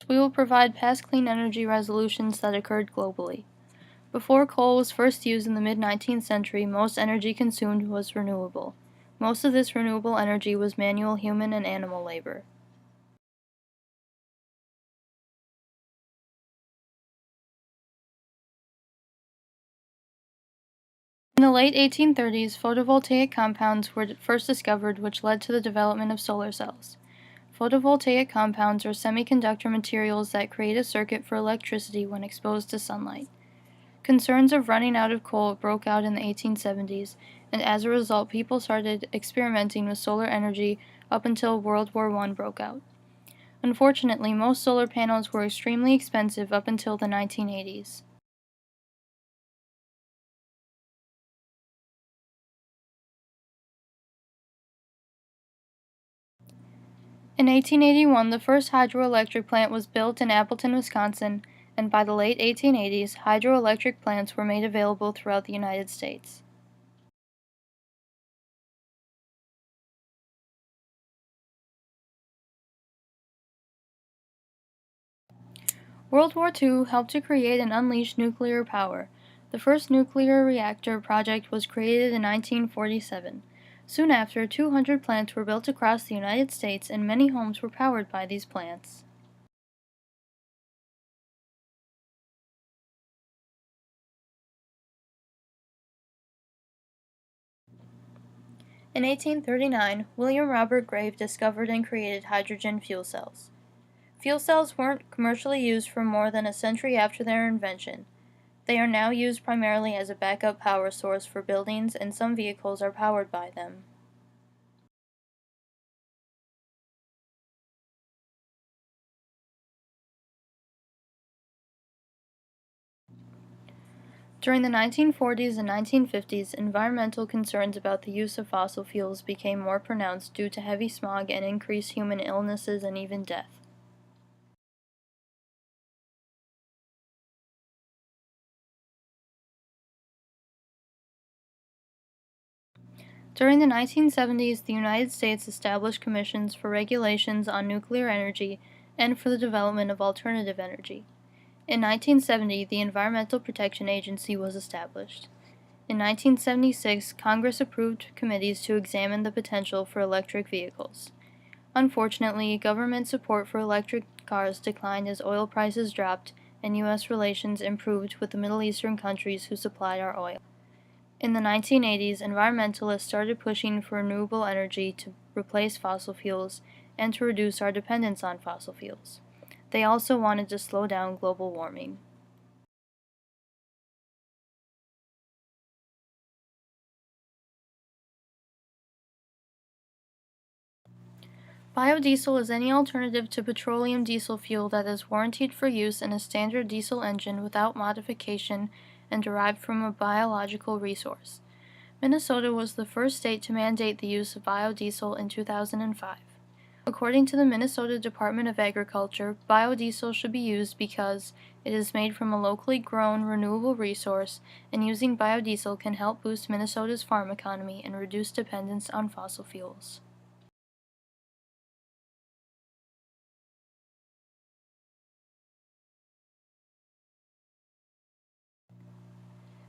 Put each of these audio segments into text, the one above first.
We will provide past clean energy resolutions that occurred globally. Before coal was first used in the mid-19th century, most energy consumed was renewable. Most of this renewable energy was manual human and animal labor. In the late 1830s, photovoltaic compounds were first discovered, which led to the development of solar cells. Photovoltaic compounds are semiconductor materials that create a circuit for electricity when exposed to sunlight. Concerns of running out of coal broke out in the 1870s, and as a result, people started experimenting with solar energy up until World War I broke out. Unfortunately, most solar panels were extremely expensive up until the 1980s. In 1881, the first hydroelectric plant was built in Appleton, Wisconsin, and by the late 1880s, hydroelectric plants were made available throughout the United States. World War II helped to create and unleash nuclear power. The first nuclear reactor project was created in 1947. Soon after, 200 plants were built across the United States, and many homes were powered by these plants. In 1839, William Robert Grave discovered and created hydrogen fuel cells. Fuel cells weren't commercially used for more than a century after their invention. They are now used primarily as a backup power source for buildings, and some vehicles are powered by them. During the 1940s and 1950s, environmental concerns about the use of fossil fuels became more pronounced due to heavy smog and increased human illnesses and even death. During the 1970s, the United States established commissions for regulations on nuclear energy and for the development of alternative energy. In 1970, the Environmental Protection Agency was established. In 1976, Congress approved committees to examine the potential for electric vehicles. Unfortunately, government support for electric cars declined as oil prices dropped and U.S. relations improved with the Middle Eastern countries who supplied our oil. In the 1980s, environmentalists started pushing for renewable energy to replace fossil fuels and to reduce our dependence on fossil fuels. They also wanted to slow down global warming. Biodiesel is any alternative to petroleum diesel fuel that is warranted for use in a standard diesel engine without modification and derived from a biological resource. Minnesota was the first state to mandate the use of biodiesel in 2005. According to the Minnesota Department of Agriculture, biodiesel should be used because it is made from a locally grown renewable resource, and using biodiesel can help boost Minnesota's farm economy and reduce dependence on fossil fuels.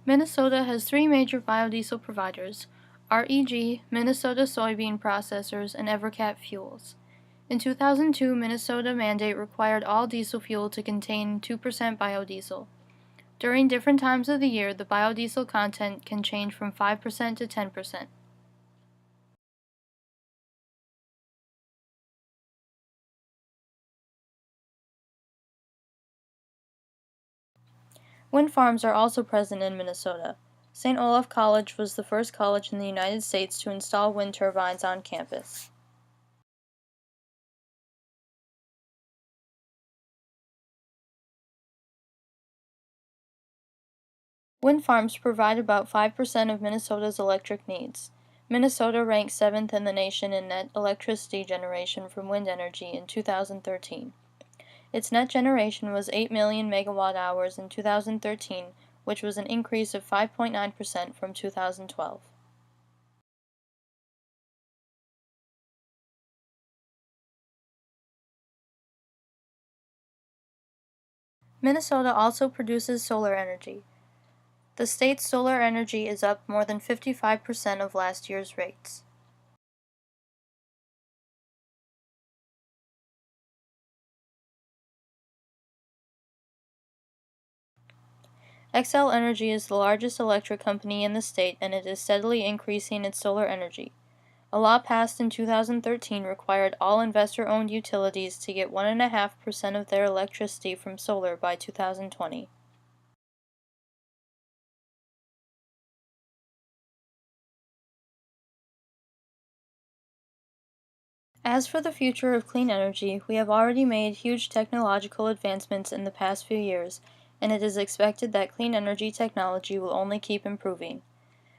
Minnesota has three major biodiesel providers: REG, Minnesota Soybean Processors, and Evercat Fuels. In 2002, Minnesota mandate required all diesel fuel to contain 2% biodiesel. During different times of the year, the biodiesel content can change from 5% to 10%. Wind farms are also present in Minnesota. St. Olaf College was the first college in the United States to install wind turbines on campus. Wind farms provide about 5% of Minnesota's electric needs. Minnesota ranks 7th in the nation in net electricity generation from wind energy in 2013. Its net generation was 8 million megawatt hours in 2013, which was an increase of 5.9% from 2012. Minnesota also produces solar energy. The state's solar energy is up more than 55% of last year's rates. Xcel Energy is the largest electric company in the state, and it is steadily increasing its solar energy. A law passed in 2013 required all investor-owned utilities to get 1.5% of their electricity from solar by 2020. As for the future of clean energy, we have already made huge technological advancements in the past few years, and it is expected that clean energy technology will only keep improving.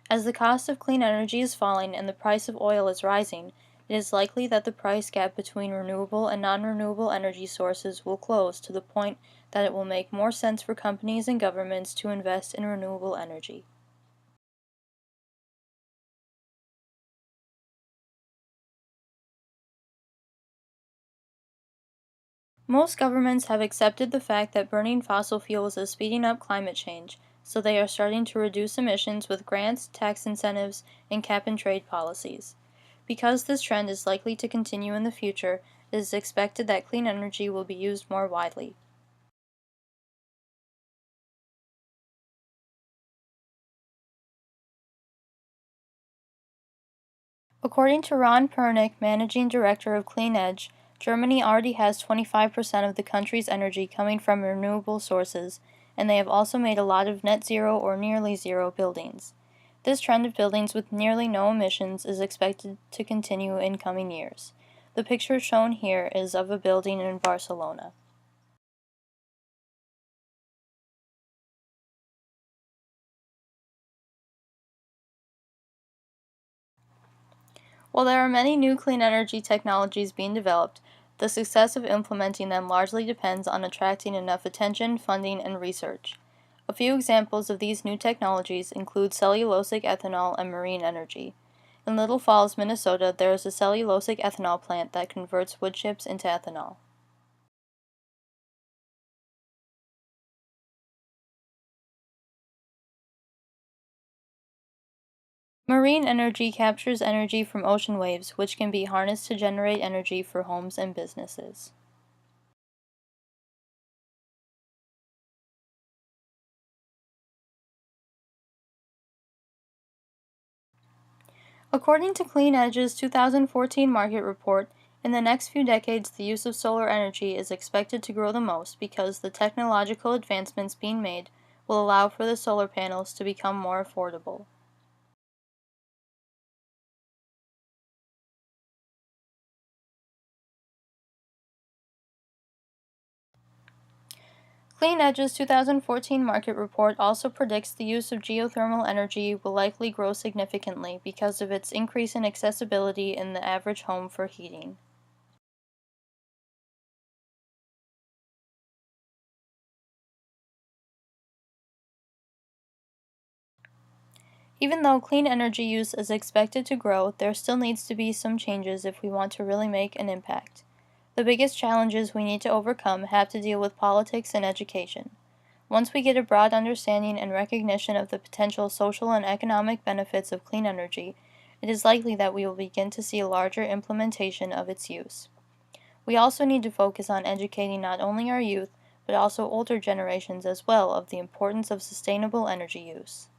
As the cost of clean energy is falling and the price of oil is rising, it is likely that the price gap between renewable and non-renewable energy sources will close to the point that it will make more sense for companies and governments to invest in renewable energy. Most governments have accepted the fact that burning fossil fuels is speeding up climate change, so they are starting to reduce emissions with grants, tax incentives, and cap and trade policies. Because this trend is likely to continue in the future, it is expected that clean energy will be used more widely. According to Ron Pernick, managing director of Clean Edge, Germany already has 25% of the country's energy coming from renewable sources, and they have also made a lot of net zero or nearly zero buildings. This trend of buildings with nearly no emissions is expected to continue in coming years. The picture shown here is of a building in Barcelona. While there are many new clean energy technologies being developed, the success of implementing them largely depends on attracting enough attention, funding, and research. A few examples of these new technologies include cellulosic ethanol and marine energy. In Little Falls, Minnesota, there is a cellulosic ethanol plant that converts wood chips into ethanol. Marine energy captures energy from ocean waves, which can be harnessed to generate energy for homes and businesses. According to Clean Edge's 2014 market report, in the next few decades the use of solar energy is expected to grow the most because the technological advancements being made will allow for the solar panels to become more affordable. Clean Edge's 2014 market report also predicts the use of geothermal energy will likely grow significantly because of its increase in accessibility in the average home for heating. Even though clean energy use is expected to grow, there still needs to be some changes if we want to really make an impact. The biggest challenges we need to overcome have to deal with politics and education. Once we get a broad understanding and recognition of the potential social and economic benefits of clean energy, it is likely that we will begin to see a larger implementation of its use. We also need to focus on educating not only our youth, but also older generations as well of the importance of sustainable energy use.